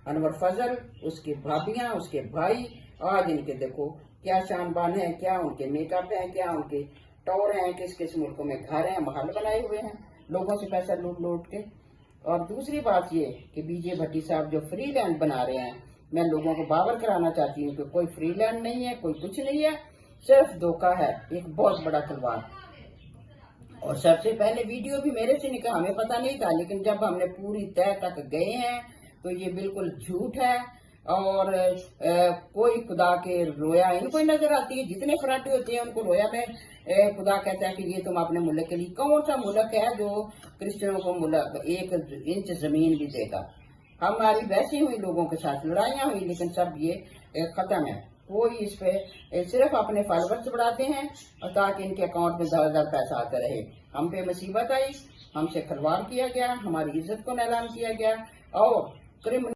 अनवर फजल, उसकी भाभियां, उसके भाई, आज इनके देखो क्या शान बान है, क्या उनके मेकअप है, क्या उनके टॉवर हैं, किस किस मुल्कों में घर हैं, महल बनाए हुए हैं लोगों से पैसा लूट लूट के। और दूसरी बात ये कि बीजे भट्टी साहब जो फ्री लैंड बना रहे हैं, मैं लोगों को बावर कराना चाहती हूँ कि कोई फ्री लैंड नहीं है, कोई कुछ नहीं है, सिर्फ धोखा है, एक बहुत बड़ा खिलवाड़। और सबसे पहले वीडियो भी मेरे से निकला, हमें पता नहीं था, लेकिन जब हमने पूरी तह तक गए हैं तो ये बिल्कुल झूठ है। और कोई खुदा के रोया इनको ही नजर आती है, जितने फराटे होते हैं उनको रोया में खुदा कहता है कि ये तुम अपने मुल्क के लिए, कौन सा मुल्क है जो क्रिश्चियनों को मुल्क 1 इंच जमीन भी देगा। हमारी वैसी हुई लोगों के साथ लड़ाइयां हुई, लेकिन सब ये खत्म है। कोई इस पे सिर्फ अपने फॉलोवर्स बढ़ाते हैं और ताकि इनके अकाउंट में ज्यादा पैसा आता रहे। हम पे मुसीबत आई, हमसे खिलवाड़ किया गया, हमारी इज्जत को नीलाम किया गया और क्रिमिनल